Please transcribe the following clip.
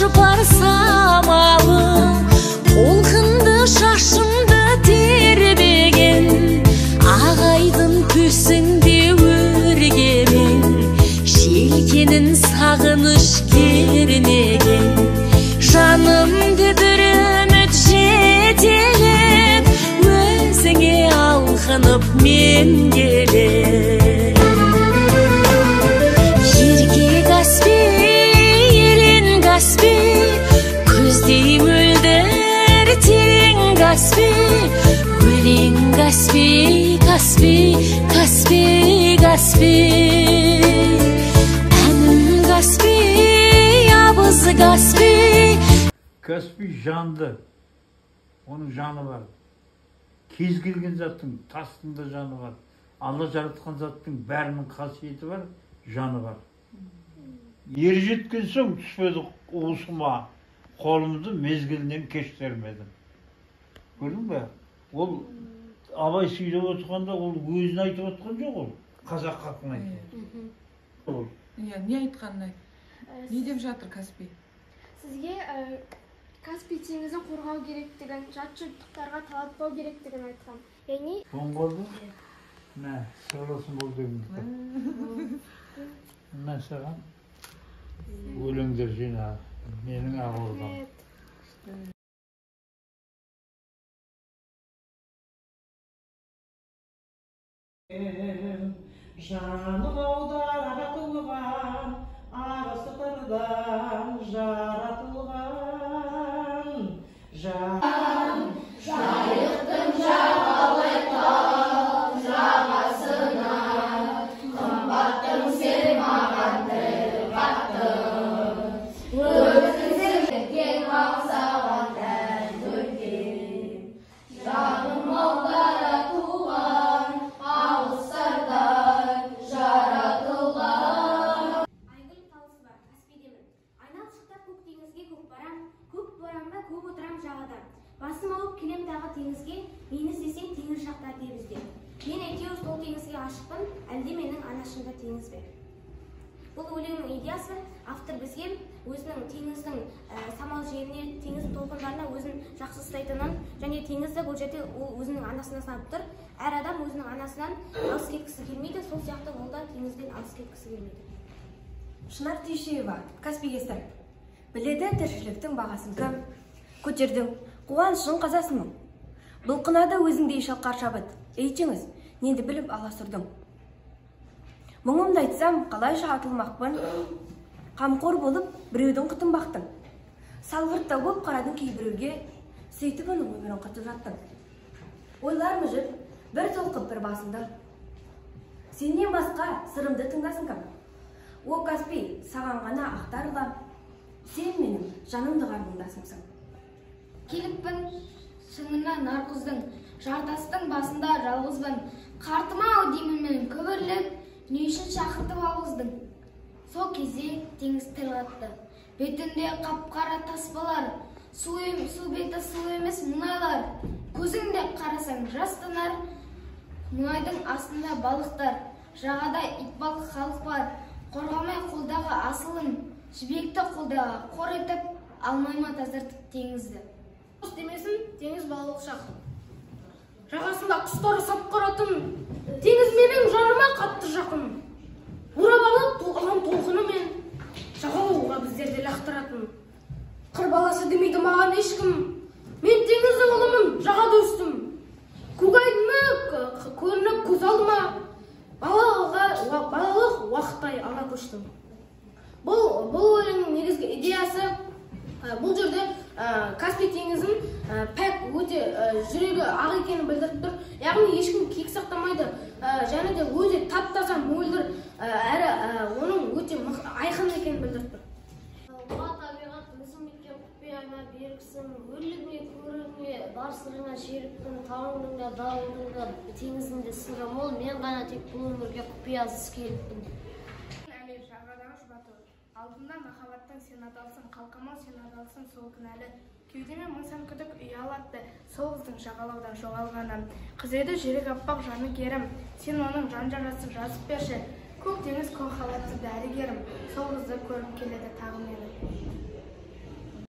шыпар самалым, толқынды шашымды тербеген, ағайдың төсінде өргемен, желкенін сағыныш кернеген, жанымды бір үміт жетелеп, өзіңе алқынып мен келем. Ерке Каспий, елен Каспий, көздей мөлдір терең Каспий, өлең Каспий, Каспий, Каспий, Каспий, әнім Каспий, абыз Каспий. Каспий жанды, оның жаны бар. Кез келген заттың тастында жаны бар. Алла жаратқан заттың бәрінің қасиеті бар, жаны бар. Ер жеткен соң түспеді уысыма, қолымды мезгілінен кештермедім. Көрдің бе? Ол абай сөйлеп отырғанда ол өзін айтып отқан жоқ, ол қазақ халқын айтты. Не айтқанын айт? Не деп жатыр Каспий? Сізге Каспий теңізін қорғау керектігін, жатшылдықтарға талатпау керектігін айтқан. Яғни болды? Мә, сырласын бол дегім. Мә саған өлеңдер жина, менің ағылдам. Жаным аудара туған, ағысы қырдан жаратылған. Жайықтың жағалай тау жағасына, қымбаттың сен маған тіл қаттың. Өткізілген мақсаған тән көрген, жаным аудара туған, ағыстардан жаратылған. Айгүл талысы бар, Каспийдемін. Айналшықтап көк теңізге көк барам, көк борамда көп отырам жағада. Басым алып келем тағы теңізге, мені іздесең теңіз жақтар дебізде. Мен әйтеуір сол теңізге ашықпын, әлде менің анашымда теңіз бе. Бұл өлеңнің идеясы автор бізге өзінің теңіздің самал жеріне, теңіз толқындарына өзін жақсы ұстайтынын, және теңізді бұл жерде ол өзінің анасына санап тұр. Әр адам өзінің анасынан алыс кеткісі келмейді, сол сияқты ол да теңізден алыс кеткісі келмейді. Шынар Түйшеева, Каспий кесір. Біледі тіршіліктің бағасын кім? Көтердің, қуанышың қазасын мұң. Бұлқынады өзіңдей шалқар шабыт. Ейтіңіз, ненді біліп аласырдың. Мұңымды айтсам, қалайша атылмақпын. Қамқор болып, біреудің құтын бақтың. Салғырттау боп қарадың кейбіреуге, сөйтіп оның өмірін құтып жаттың. Ойларымы жүр, бір толқып бір басында. Сенен басқа сырымды тыңдасын кім? О Каспий, саған ғана ақтарылам. Сен менің жанымды қармыңдасымсың. Келіппін шыңына нарқыздың, жартастың басында жалғызбын. Қартыма-ау деймін мен көбірлеп, не үшін шақыртып алғыздың. Сол кезде теңіз тіл қатты, бетінде қап-қара таспалар, су беті су емес мұнайлар. Көзіңде қарасаң жастынар, мұнайдың астында балықтар, жағада итбалық халық бар. Қорғамай қолдағы асылын, жібекті қолдағы қор етіп, алмайма тазартып теңізді. Демесін, теңіз балалық шақ. Жағасында құстары сапқаратын, теңіз менің жарыма қатты жақын. Урабалы толған толқынымен, жағалауға біздерді лақтыратын. Қыр баласы демейді маған ешкім, мен теңіздің ұлымын, жағада өстім. Көкайдыны көрініп көз алдыма, балалық уақыттай ала көштім. Бұл өлеңнің негізгі идеясы, бұл жерде Каспий теңізін пәк өте жүрегі ақ екенін білдіріп тұр. Яғни ешкім кек сақтамайды, және де өте тап-таза мөлдір, әрі оның өте айқын екенін білдіріп тұр. Оға табиғат мысым еткен құпияңа беріксің, өрлігіне көрігіне бар сырыңа шерікпін, тауыңның да дауылдың да теңізінде сыры мол, мен ғана тек бұл өмірге құпиясыз келіппін. Әлем жағадағы жұбату, алдында махаббаттың сен адалсың, қалқамал сен адалсың сол кінәлі. Кеудеме мың сан күдік ұялатты, сол қыздың жағалаудан жоғалғанын. Қыз еді жүрек аппақ жаны керім, сен оның жан жарасын жазып берші. Көк теңіз көк халатты дәрігерім, сол қызды көріп келеді тағы мені.